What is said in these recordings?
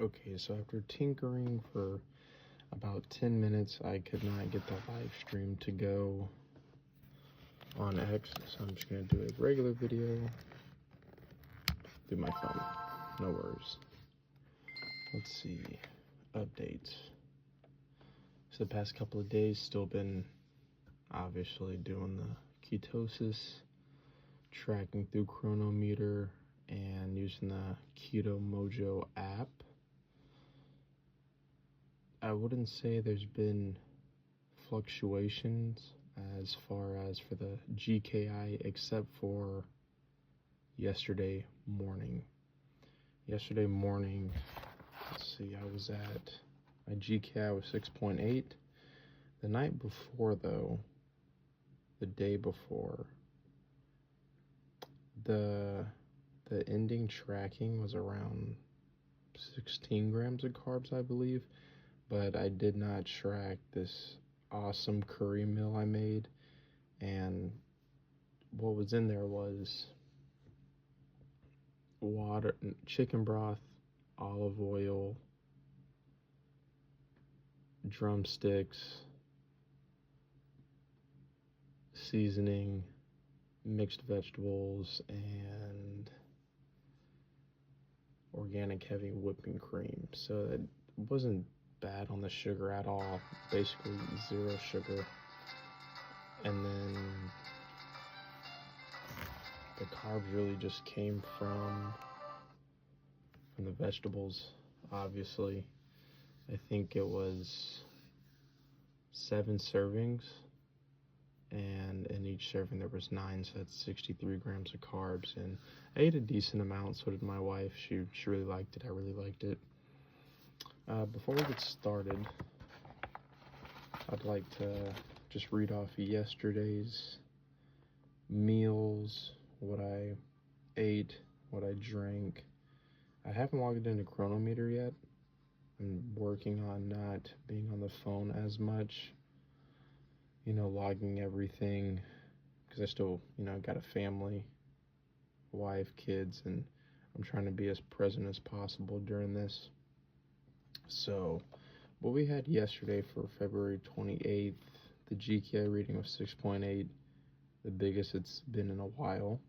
Okay, so after tinkering for about 10 minutes, I could not get the live stream to go on X, so I'm just gonna do a regular video through my phone. No worries. Let's see, updates. So the past couple of days, still been obviously doing the ketosis, tracking through Chronometer, and using the Keto Mojo app. I wouldn't say there's been fluctuations as far as for the GKI, except for yesterday morning. Yesterday morning, let's see, I was at, my GKI was 6.8. The night before though, the day before, the ending tracking was around 16 grams of carbs, I believe. But I did not track this awesome curry meal I made, and what was in there was water, chicken broth, olive oil, drumsticks, seasoning, mixed vegetables, and organic heavy whipping cream. So it wasn't bad on the sugar at all, basically 0 sugar. And then the carbs really just came from the vegetables, obviously. I think it was 7 servings, and in each serving there was 9, so that's 63 grams of carbs. And I ate a decent amount, so did my wife. She really liked it. I really liked it. Before we get started, I'd like to just read off yesterday's meals, what I ate, what I drank. I haven't logged into Chronometer yet. I'm working on not being on the phone as much, logging everything, because I still, got a family, wife, kids, and I'm trying to be as present as possible during this. So, what we had yesterday for February 28th, the GKI reading was 6.8, the biggest it's been in a while.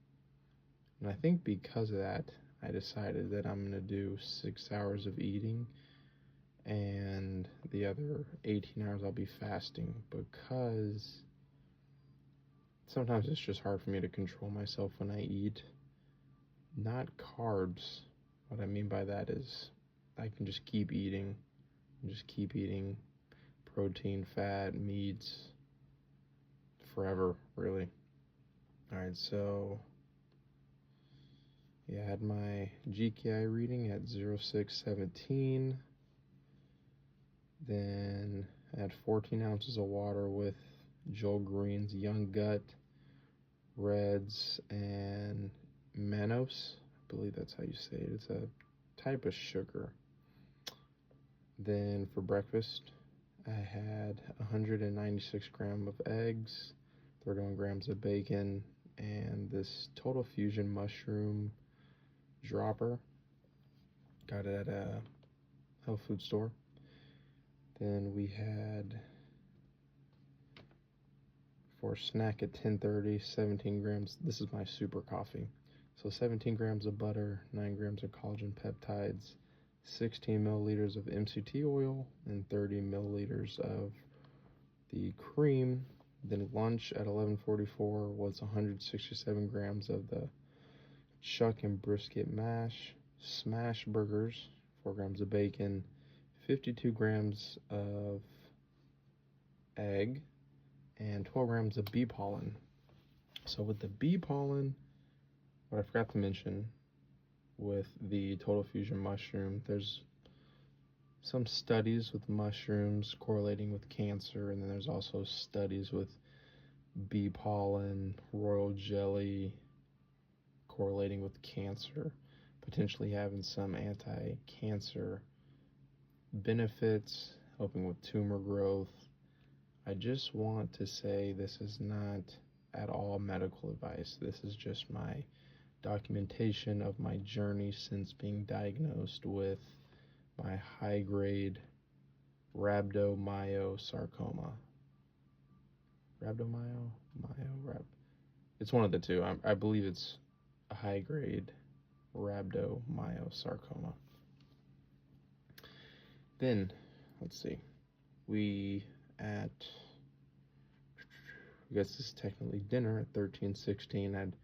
And I think because of that, I decided that I'm going to do 6 hours of eating, and the other 18 hours I'll be fasting, because sometimes it's just hard for me to control myself when I eat. Not carbs. What I mean by that is I can just keep eating protein, fat, meats forever, really. All right, so yeah, I had my GKI reading at 0617. Then I had 14 ounces of water with Joel Green's Young Gut, Reds, and mannose. I believe that's how you say it. It's a type of sugar. Then for breakfast, I had 196 grams of eggs, 31 grams of bacon, and this Total Fusion mushroom dropper. Got it at a health food store. Then we had, for a snack at 10:30, 17 grams. This is my super coffee. So 17 grams of butter, 9 grams of collagen peptides, 16 milliliters of MCT oil, and 30 milliliters of the cream. Then lunch at 11:44 was 167 grams of the chuck and brisket mash, smash burgers, 4 grams of bacon, 52 grams of egg, and 12 grams of bee pollen. So with the bee pollen, what I forgot to mention, with the Total Fusion mushroom, there's some studies with mushrooms correlating with cancer, and then there's also studies with bee pollen, royal jelly correlating with cancer, potentially having some anti-cancer benefits, helping with tumor growth. I just want to say this is not at all medical advice. This is just my documentation of my journey since being diagnosed with my high-grade Rhabdomyosarcoma. It's one of the two. I believe it's a high-grade Rhabdomyosarcoma. Then, let's see. I guess this is technically dinner at 13:16. I had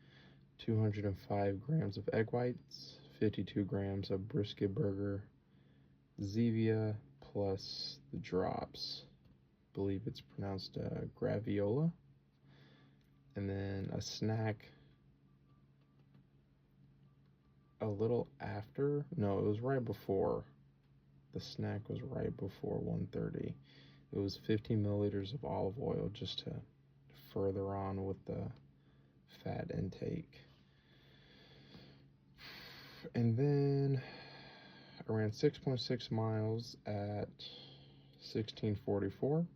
205 grams of egg whites, 52 grams of brisket burger, Zevia, plus the drops. I believe it's pronounced graviola. And then a snack a little after. No, it was right before. The snack was right before 1:30. It was 50 milliliters of olive oil just to further on with the fat intake. And then I ran 6.6 miles at 16:44.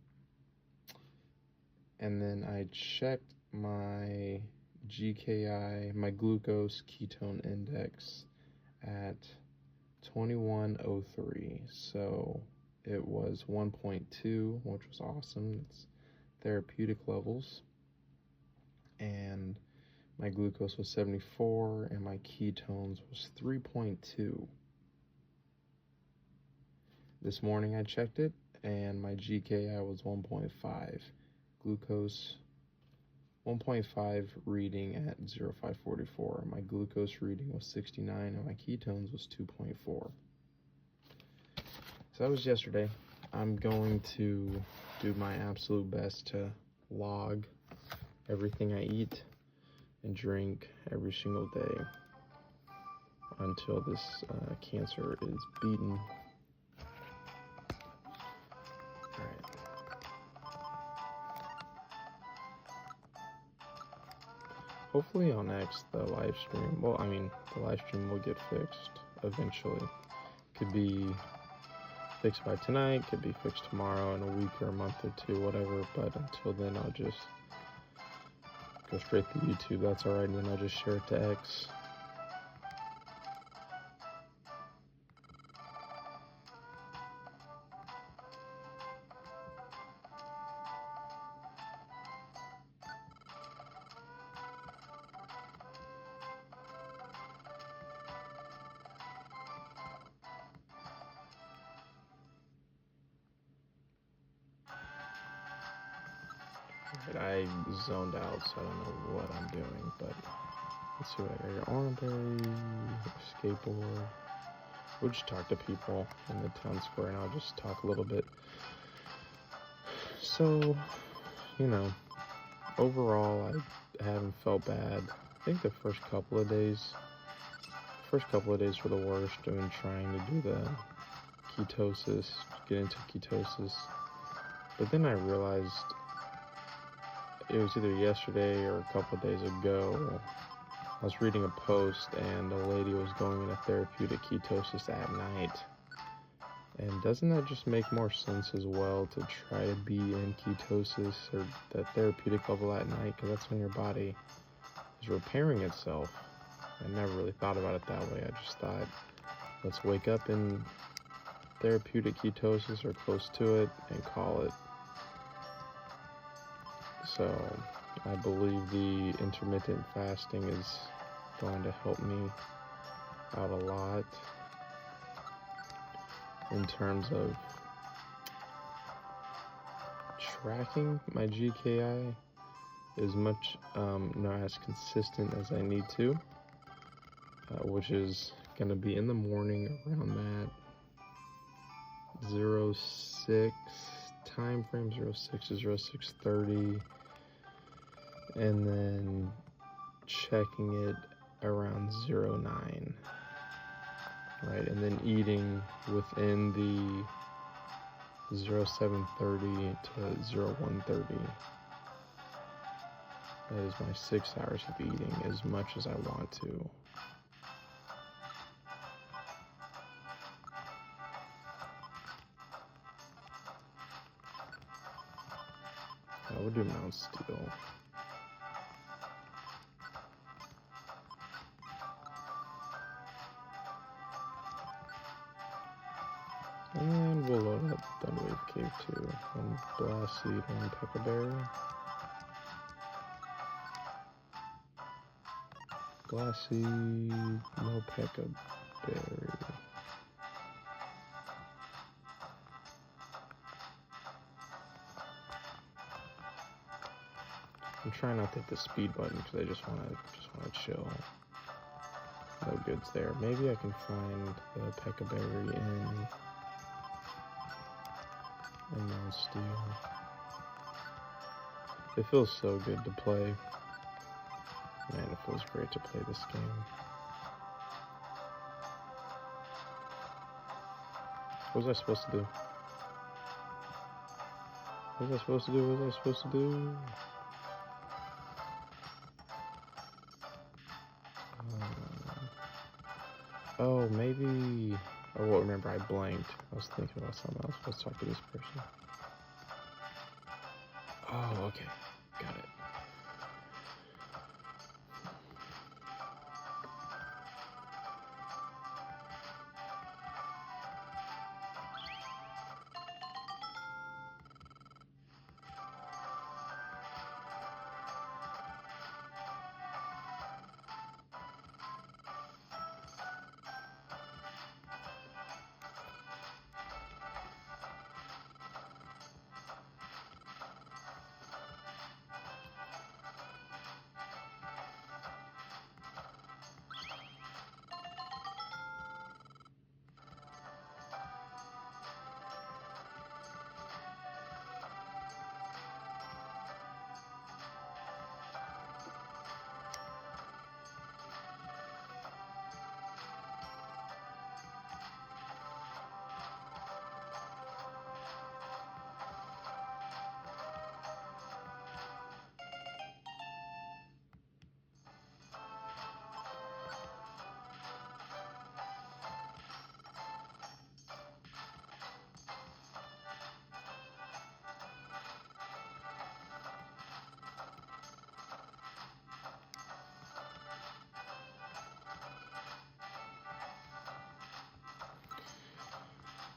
And then I checked my GKI, my glucose ketone index, at 2103. So it was 1.2, which was awesome. It's therapeutic levels. And my glucose was 74, and my ketones was 3.2. This morning I checked it, and my GKI was 1.5. Glucose 1.5 reading at 0544. My glucose reading was 69, and my ketones was 2.4. So that was yesterday. I'm going to do my absolute best to log everything I eat and drink every single day until this cancer is beaten. Alright. Hopefully on X, the live stream, the live stream will get fixed eventually. Could be fixed by tonight, could be fixed tomorrow, in a week or a month or two, whatever, but until then I'll just go straight to YouTube. That's alright, and then I'll just share it to X. I zoned out, so I don't know what I'm doing, but let's see what I got. Orangeberry, skateboard. We'll just talk to people in the town square, and I'll just talk a little bit. So, overall, I haven't felt bad. I think the first couple of days were the worst, trying to do the ketosis, get into ketosis. But then I realized, it was either yesterday or a couple of days ago, I was reading a post and a lady was going into therapeutic ketosis at night. And doesn't that just make more sense as well, to try to be in ketosis or the therapeutic level at night, because that's when your body is repairing itself. I never really thought about it that way. I just thought, let's wake up in therapeutic ketosis or close to it and call it. So I believe the intermittent fasting is going to help me out a lot in terms of tracking my GKI as much, not as consistent as I need to, which is going to be in the morning around that 06 time frame, 06 to 06:30, and then checking it around 09, right, and then eating within the 07:30 to 01:30. That is my 6 hours of eating, as much as I want to. I would do Mount Steel. And we'll load up Thunderwave Cave 2. 1 Blast Seed, 1 Peckleberry. Blast Seed, no Peckleberry. I'm trying not to hit the speed button because I just wanna chill. No goods there. Maybe I can find the Peckleberry in non-steel. It feels so good to play. Man, it feels great to play this game. What was I supposed to do? What was I supposed to do? What was I supposed to do? Oh, maybe... Oh, well, remember, I blanked. I was thinking about something else. Let's talk to this person. Oh, okay. Got it.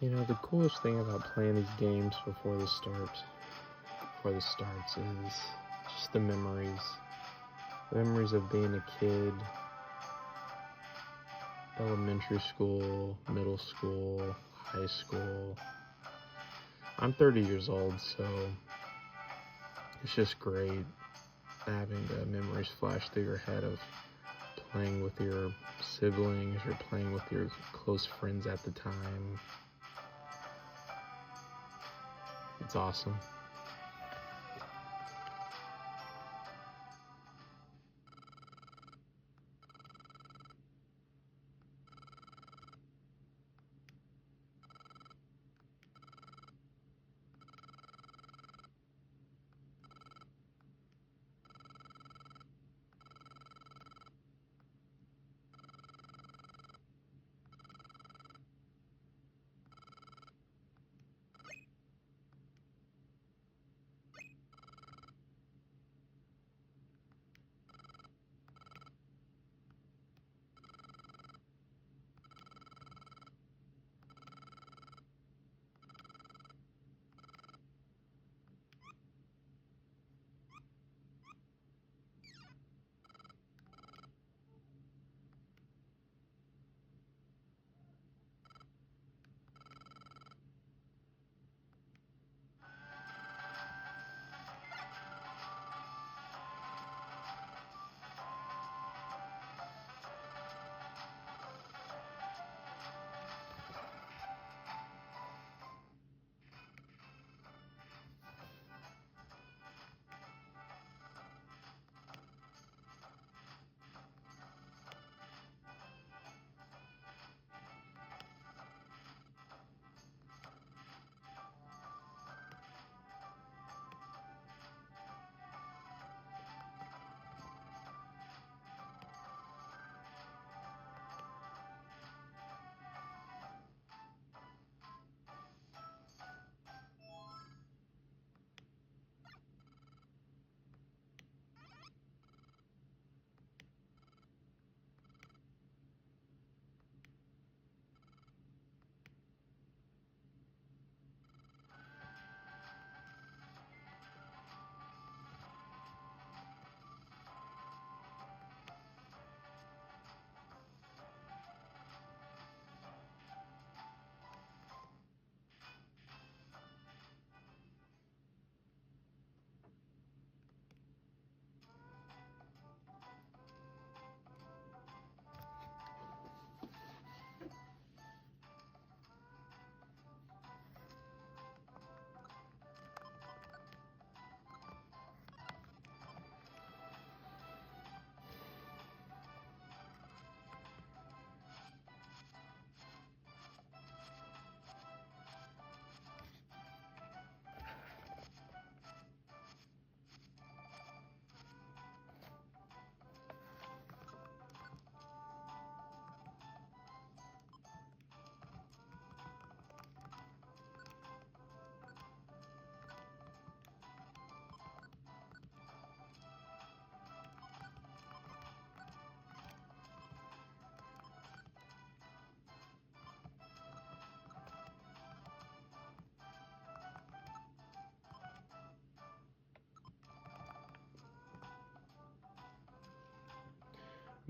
You know, the coolest thing about playing these games before this starts is just the memories. The memories of being a kid, elementary school, middle school, high school. I'm 30 years old, so it's just great having the memories flash through your head of playing with your siblings or playing with your close friends at the time. It's awesome.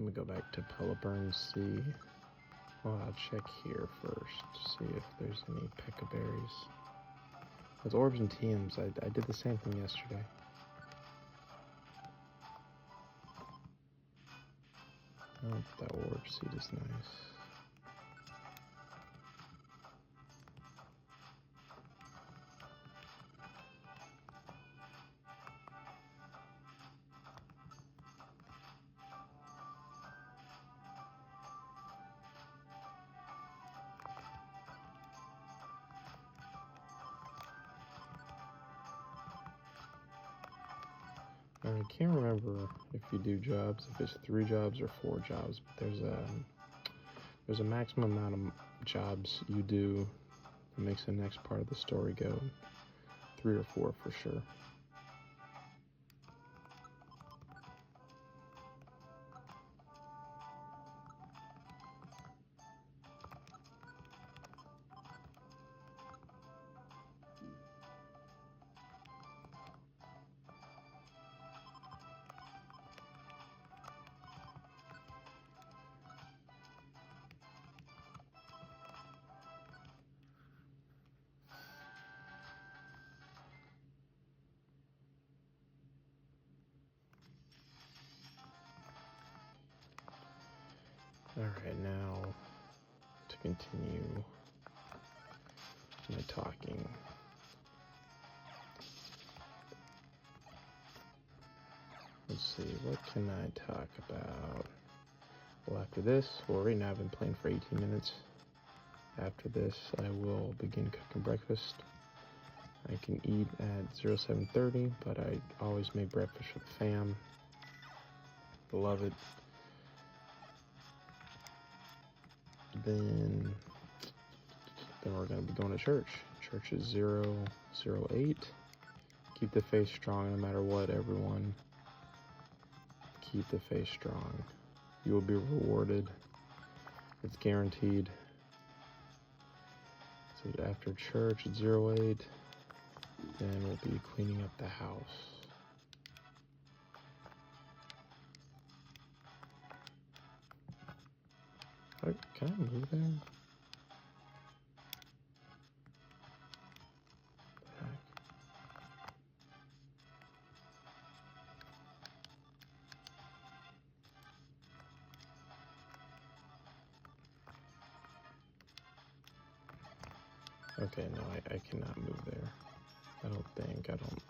me go back to Pelleburn, see. Well, I'll check here first to see if there's any peccaberries. With orbs and TMs, I did the same thing yesterday. Oh, that orb seed is nice. I can't remember if you do jobs, if it's 3 jobs or 4 jobs, but there's a maximum amount of jobs you do that makes the next part of the story go. 3 or 4 for sure. Alright, now to continue my talking. Let's see, what can I talk about? Well, after this, well, right now I've been playing for 18 minutes. After this, I will begin cooking breakfast. I can eat at 07:30, but I always make breakfast for the fam. Love it. Then we're going to be going to church. Church is 008. Keep the faith strong no matter what, everyone. Keep the faith strong. You will be rewarded. It's guaranteed. So after church at 08, then we'll be cleaning up the house. Can I move there? Okay, no, I cannot move there. I don't.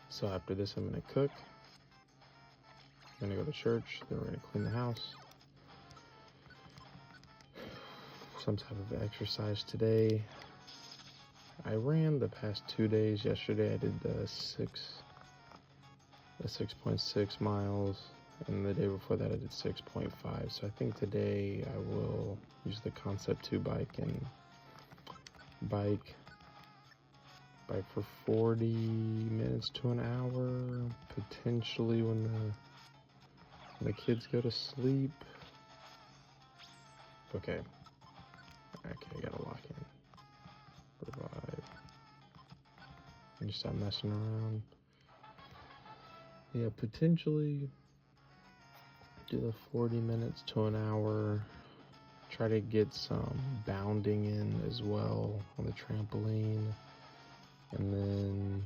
So after this, I'm gonna cook. I'm gonna go to church, then we're gonna clean the house. Some type of exercise today. I ran the past 2 days. Yesterday I did the 6.6 miles, and the day before that I did 6.5. So I think today I will use the Concept 2 bike and bike for 40 minutes to an hour, potentially when the kids go to sleep. Okay, I gotta lock in. Revive. And just stop messing around. Yeah, potentially do the 40 minutes to an hour. Try to get some bounding in as well on the trampoline. And then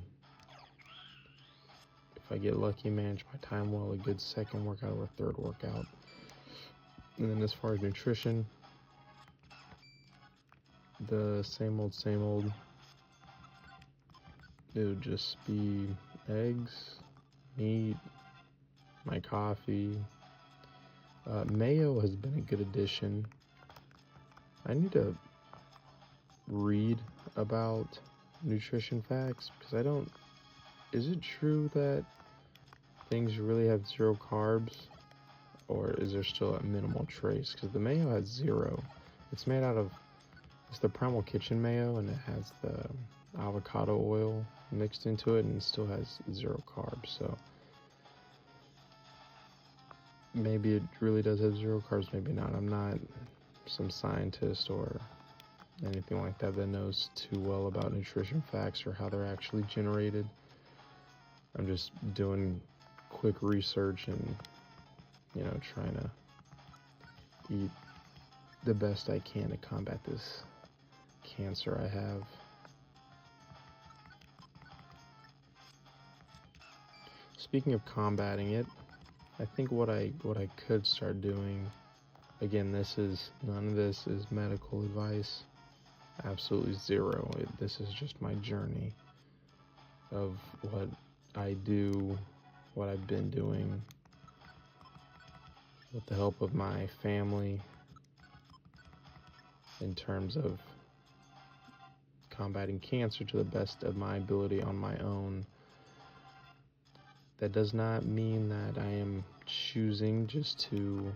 if I get lucky, manage my time well, a good second workout or a third workout. And then as far as nutrition, the same old. It would just be eggs, meat, my coffee. Mayo has been a good addition. I need to read about nutrition facts because I don't. Is it true that things really have 0 carbs, or is there still a minimal trace? Because the mayo has 0. It's made out of, it's the Primal Kitchen mayo, and it has the avocado oil mixed into it, and it still has 0 carbs. So maybe it really does have 0 carbs, maybe not. I'm not some scientist or anything like that knows too well about nutrition facts or how they're actually generated. I'm just doing quick research and, you know, trying to eat the best I can to combat this cancer I have. Speaking of combating it, I think what I could start doing, again, none of this is medical advice, absolutely zero. This is just my journey of what I do, what I've been doing with the help of my family in terms of combating cancer to the best of my ability on my own. That does not mean that I am choosing just to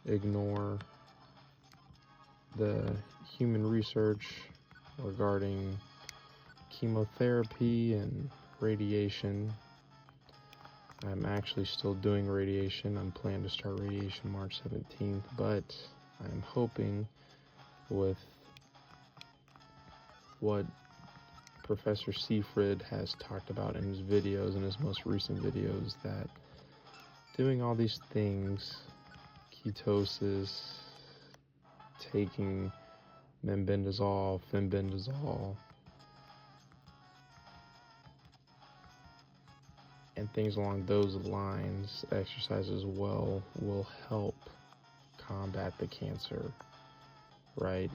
ignore the human research regarding chemotherapy and radiation. I'm actually still doing radiation. I'm planning to start radiation March 17th, but I'm hoping with what Professor Seafried has talked about in his videos, in his most recent videos, that doing all these things, ketosis, taking Fenbendazole, and things along those lines, exercise as well, will help combat the cancer, right?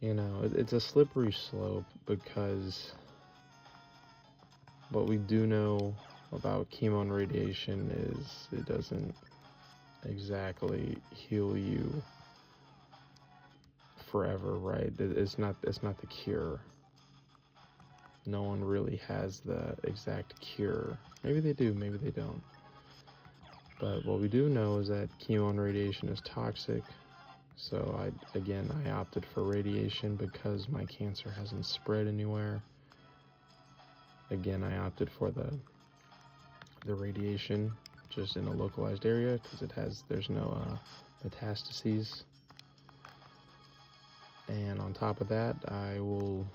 You know, it's a slippery slope, because what we do know about chemo and radiation is it doesn't exactly heal you forever, right? It's not the cure. No one really has the exact cure. Maybe they do, maybe they don't. But what we do know is that chemo and radiation is toxic. So I opted for radiation because my cancer hasn't spread anywhere. Again, I opted for the radiation just in a localized area because there's no metastases. And on top of that, I will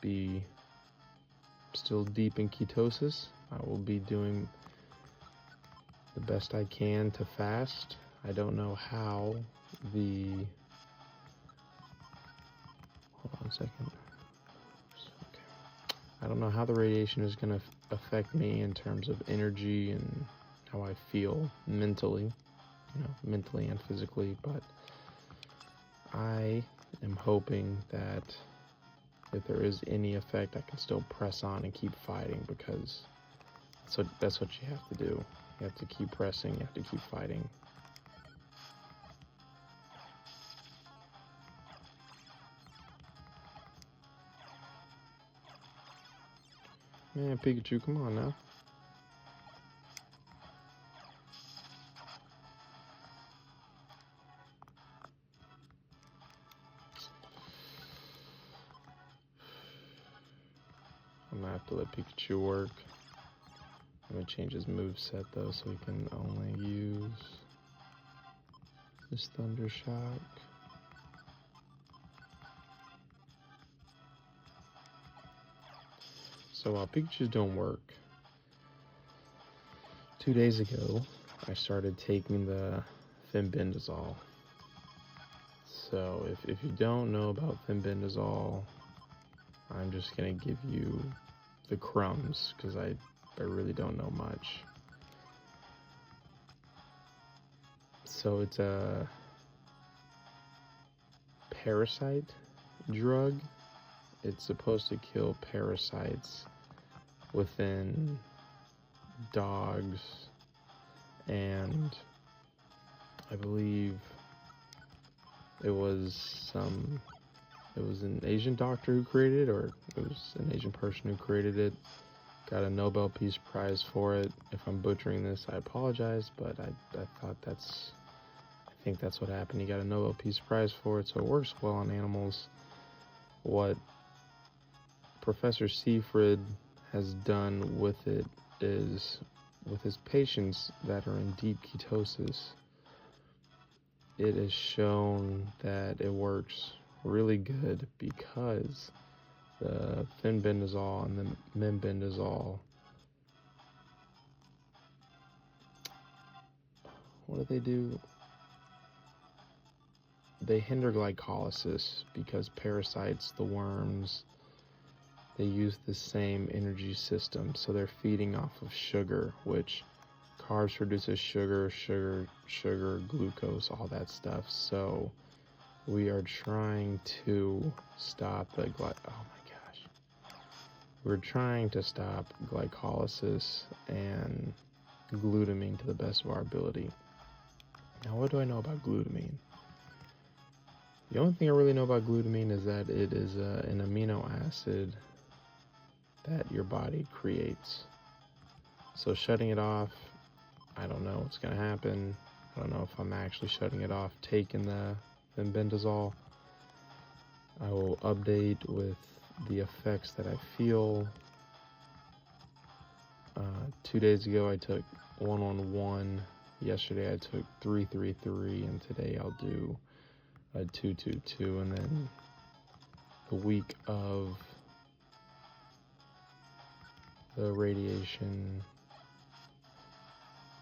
be still deep in ketosis. I will be doing the best I can to fast. I don't know how hold on a second. Okay. I don't know how the radiation is going to affect me in terms of energy and how I feel mentally, mentally and physically, but I am hoping that if there is any effect, I can still press on and keep fighting, because that's what you have to do. You have to keep pressing, you have to keep fighting. Man, Pikachu, come on now. I'm gonna have to let Pikachu work. I'm gonna change his moveset though, so he can only use this Thunder Shock. So while Pikachu's doing work, 2 days ago, I started taking the Fenbendazole. So if you don't know about Fenbendazole, I'm just gonna give you the crumbs, because I really don't know much. So it's a parasite drug. It's supposed to kill parasites within dogs, and I believe it was an Asian doctor who created it, or it was an Asian person who created it. Got a Nobel Peace Prize for it. If I'm butchering this, I apologize, but I think that's what happened. He got a Nobel Peace Prize for it, so it works well on animals. What Professor Seafried has done with it is, with his patients that are in deep ketosis, it is shown that it works really good, because the fenbendazole and the membendazole. What do they do? They hinder glycolysis because parasites, the worms, they use the same energy system. So they're feeding off of sugar, which carbs produces sugar, glucose, all that stuff. So we are trying to stop the we're trying to stop glycolysis and glutamine to the best of our ability. Now, what do I know about glutamine? The only thing I really know about glutamine is that it is an amino acid that your body creates. So shutting it off, I don't know what's going to happen. I don't know if I'm actually shutting it off, taking the fenbendazole. I will update with the effects that I feel. 2 days ago I took 1-on-1. Yesterday I took 3-3-3, and today I'll do a 2-2-2, and then the week of the radiation.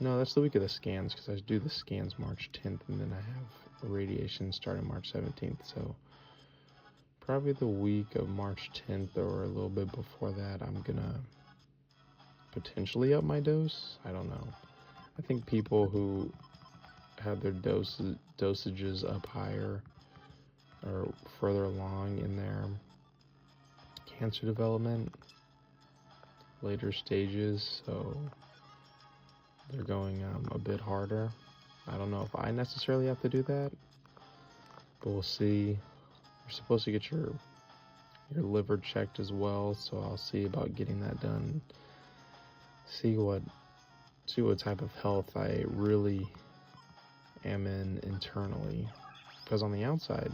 No, that's the week of the scans, because I do the scans March 10th, and then I have radiation starting March 17th. So probably the week of March 10th or a little bit before that, I'm gonna potentially up my dose. I don't know. I think people who have their dosages up higher or further along in their cancer development, later stages, so they're going a bit harder. I don't know if I necessarily have to do that, but we'll see. You're supposed to get your liver checked as well, so I'll see about getting that done. See what type of health I really am in internally, because on the outside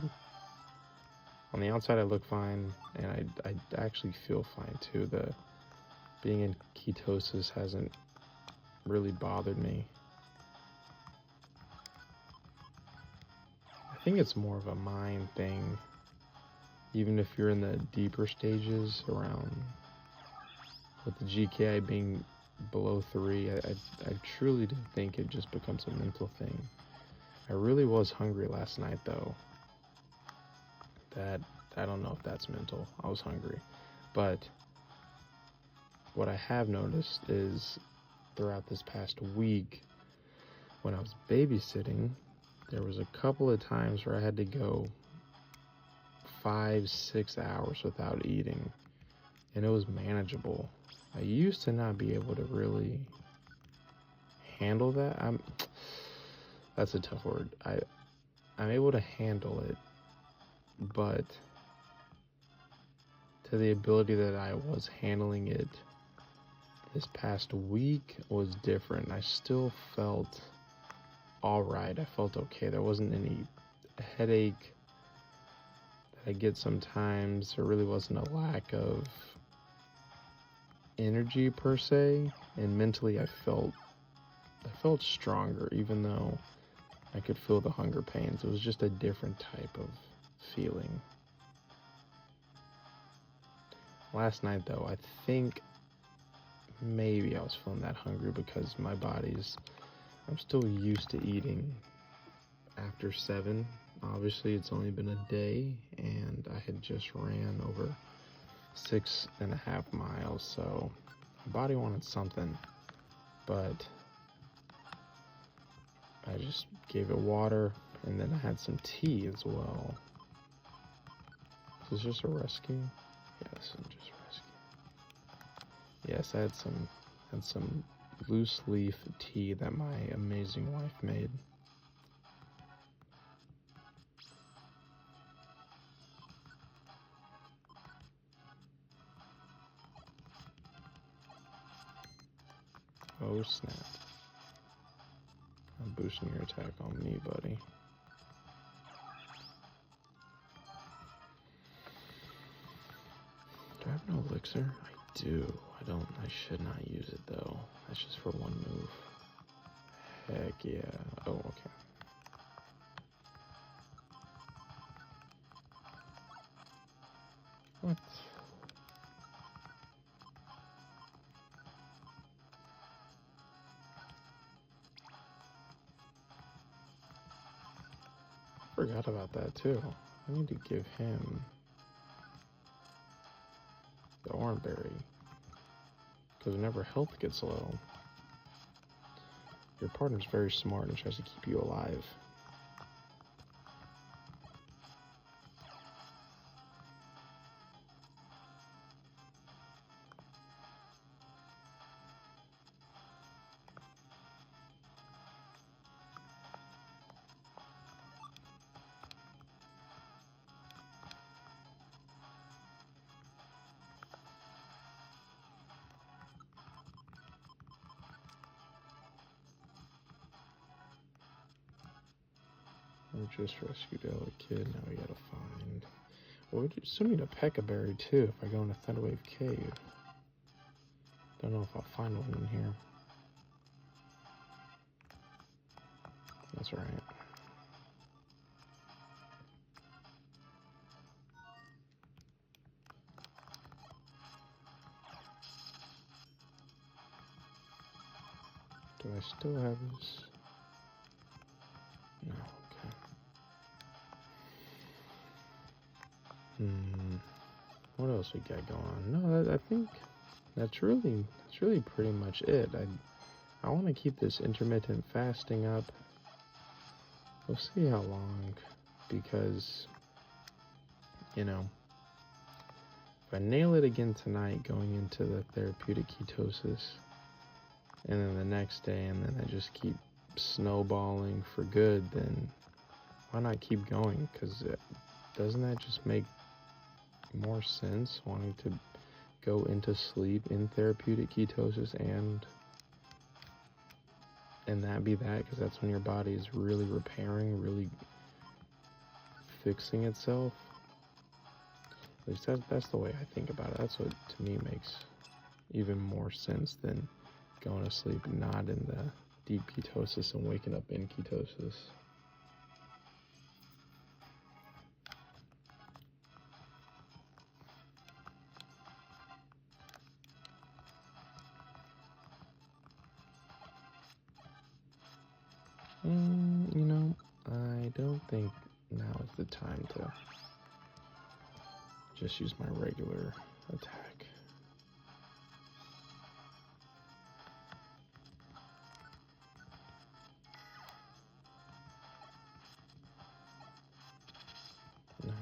I look fine, and I actually feel fine too. The being in ketosis hasn't really bothered me. I think it's more of a mind thing, even if you're in the deeper stages around with the GKI being below 3. I truly do think it just becomes a mental thing. I really was hungry last night, though. That, I don't know if that's mental. I was hungry. But what I have noticed is throughout this past week, when I was babysitting, there was a couple of times where I had to go 5-6 hours without eating, and it was manageable. I used to not be able to really handle that. That's a tough word. I'm able to handle it, but to the ability that I was handling it this past week was different. I still felt all right. I felt okay. There wasn't any headache that I get sometimes. There really wasn't a lack of energy per se, and mentally I felt stronger, even though I could feel the hunger pains. It was just a different type of feeling. Last night, though, I think maybe I was feeling that hungry because I'm still used to eating after 7. Obviously, it's only been a day, and I had just ran over 6.5 miles, so my body wanted something, but I just gave it water, and then I had some tea as well. Is this just a rescue? Yes, I'm just rescue. Yes, I had some loose leaf tea that my amazing wife made. Oh snap. I'm boosting your attack on me, buddy. Do I have no elixir? I do. I should not use it though. That's just for one move. Heck yeah. Oh, okay. What? forgot about that too. I need to give him the orange berry. Because whenever health gets low, your partner's very smart and tries to keep you alive. We just rescued a kid, now we gotta find... Well, we still need a Peccaberry too if I go into Thunderwave Cave. Don't know if I'll find one in here. That's alright. Do I still have this? No, okay. What else we got going on? No, I think that's really pretty much it. I want to keep this intermittent fasting up. We'll see how long, because, you know, if I nail it again tonight going into the therapeutic ketosis, and then the next day, and then I just keep snowballing for good, then why not keep going? Because doesn't that just make more sense, wanting to go into sleep in therapeutic ketosis and that be that, because that's when your body is really repairing, really fixing itself. At least that's the way I think about it. That's what to me makes even more sense than going to sleep not in the deep ketosis and waking up in ketosis. You know, I don't think now is the time to just use my regular attack.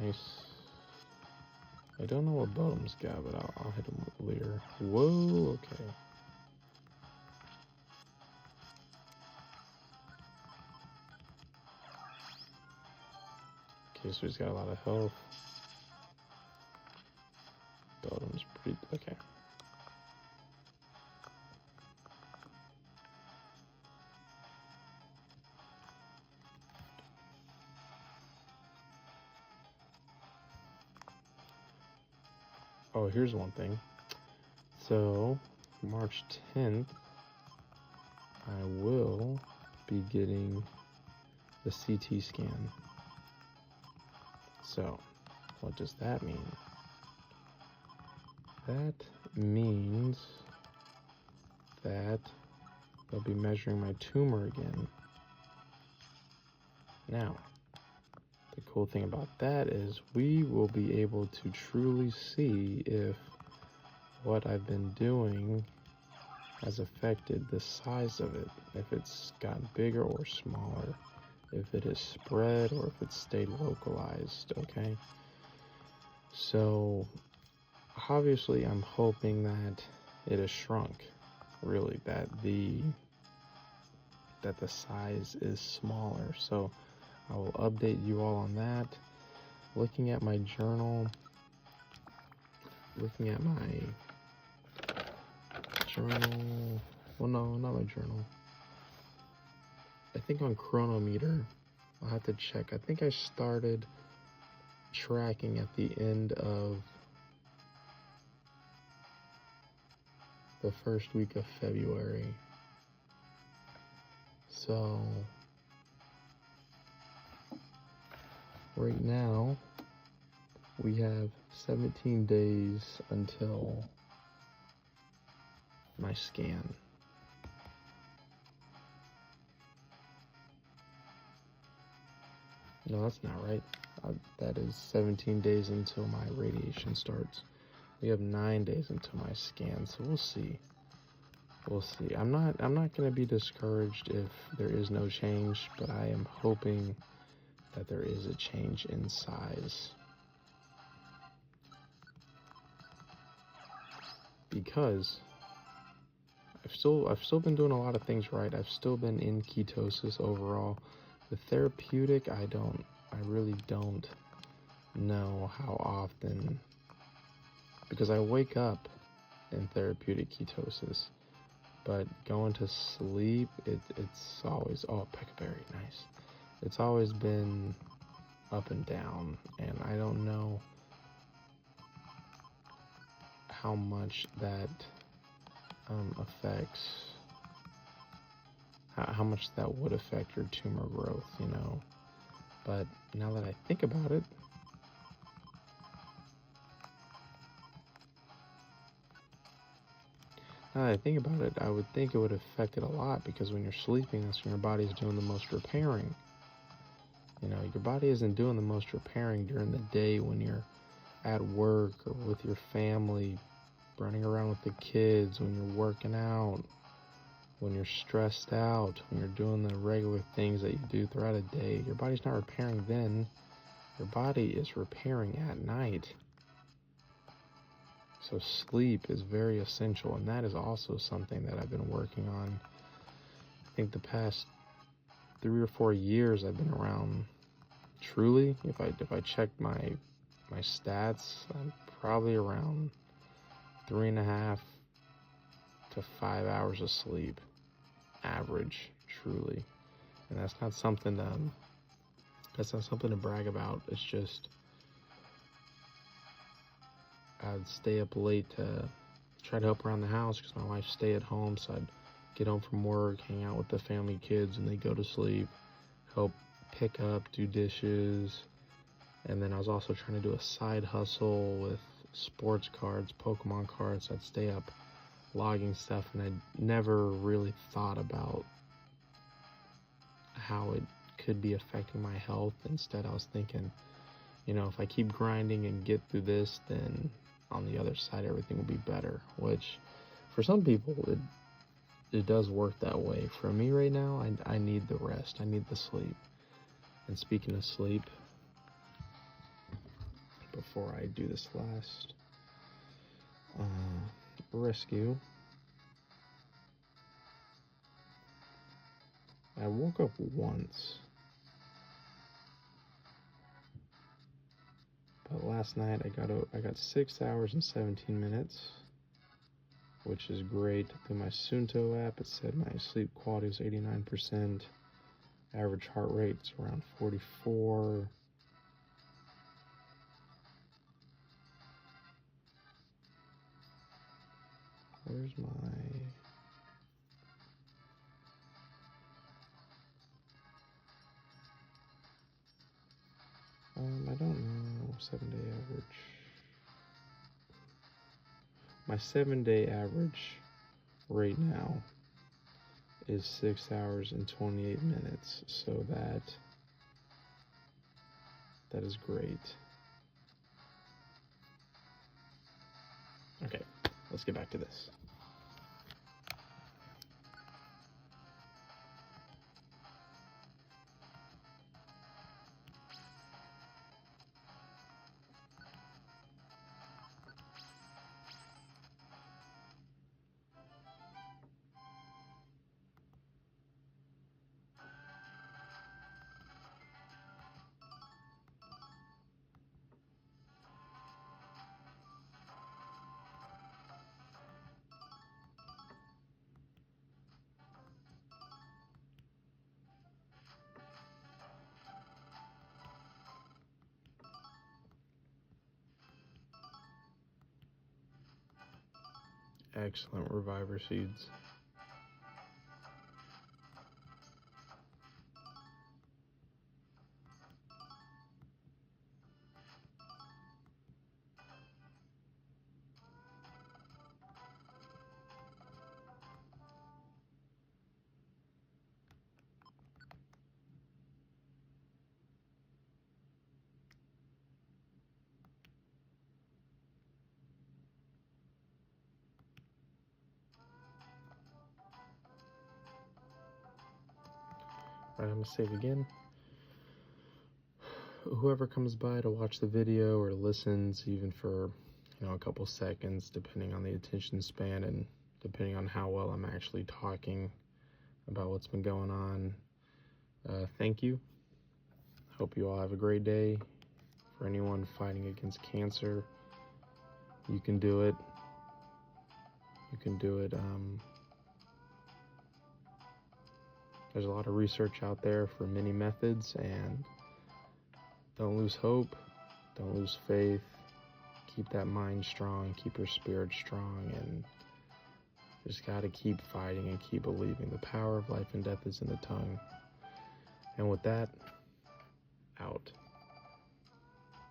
Nice. I don't know what Bottom's got, but I'll hit him with Leer. Whoa, okay. Okay, so he's got a lot of health. Bottom's pretty... okay. Oh, here's one thing. So, March 10th, I will be getting the CT scan. So, what does that mean? That means that they'll be measuring my tumor again. Now, the cool thing about that is we will be able to truly see if what I've been doing has affected the size of it, if it's gotten bigger or smaller, if it has spread or if it's stayed localized, okay? So, obviously I'm hoping that it has shrunk, really, that the size is smaller. So, I will update you all on that. Looking at my journal, well, no, not my journal. I think on Chronometer, I'll have to check. I think I started tracking at the end of the first week of February. So, right now, we have 17 days until my scan. No, that's not right. That is 17 days until my radiation starts. We have 9 days until my scan, so we'll see. We'll see. I'm not going to be discouraged if there is no change, but I am hoping that there is a change in size. Because I've still been doing a lot of things right. I've still been in ketosis overall. The therapeutic, I really don't know how often, because I wake up in therapeutic ketosis, but going to sleep, it's always, oh, peccaberry, nice. It's always been up and down, and I don't know how much that affects, how much that would affect your tumor growth, you know. But now that I think about it, I would think it would affect it a lot, because when you're sleeping, that's when your body's doing the most repairing. You know, your body isn't doing the most repairing during the day when you're at work or with your family, running around with the kids, when you're working out, when you're stressed out, when you're doing the regular things that you do throughout a day. Your body's not repairing then. Your body is repairing at night. So sleep is very essential, and that is also something that I've been working on. I think the past 3 or 4 years I've been around, truly, if I check my stats, I'm probably around 3.5 to 5 hours of sleep, average, truly. And that's not something to brag about. It's just, I'd stay up late to try to help around the house, because my wife stay at home, so I'd get home from work, hang out with the family kids, and they go to sleep, help pick up, do dishes. And then I was also trying to do a side hustle with sports cards, Pokemon cards. I'd stay up logging stuff, and I never really thought about how it could be affecting my health. Instead, I was thinking, you know, if I keep grinding and get through this, then on the other side everything will be better, which for some people it does work that way. For me right now, I need the rest, I need the sleep. And speaking of sleep, before I do this last rescue, I woke up once, but last night I got 6 hours and 17 minutes, which is great. Through my Sunto app, it said my sleep quality was 89%, average heart rate's around 44. Where's my... I don't know, 7-day average. My 7-day average right now is 6 hours and 28 minutes, so that is great. Okay, let's get back to this. Excellent reviver seeds. All right, I'm gonna save again. Whoever comes by to watch the video or listens, even for a couple seconds, depending on the attention span and depending on how well I'm actually talking about what's been going on, thank you. Hope you all have a great day. For anyone fighting against cancer, you can do it. You can do it. There's a lot of research out there for many methods, and don't lose hope, don't lose faith. Keep that mind strong, keep your spirit strong, and just gotta keep fighting and keep believing. The power of life and death is in the tongue. And with that, out.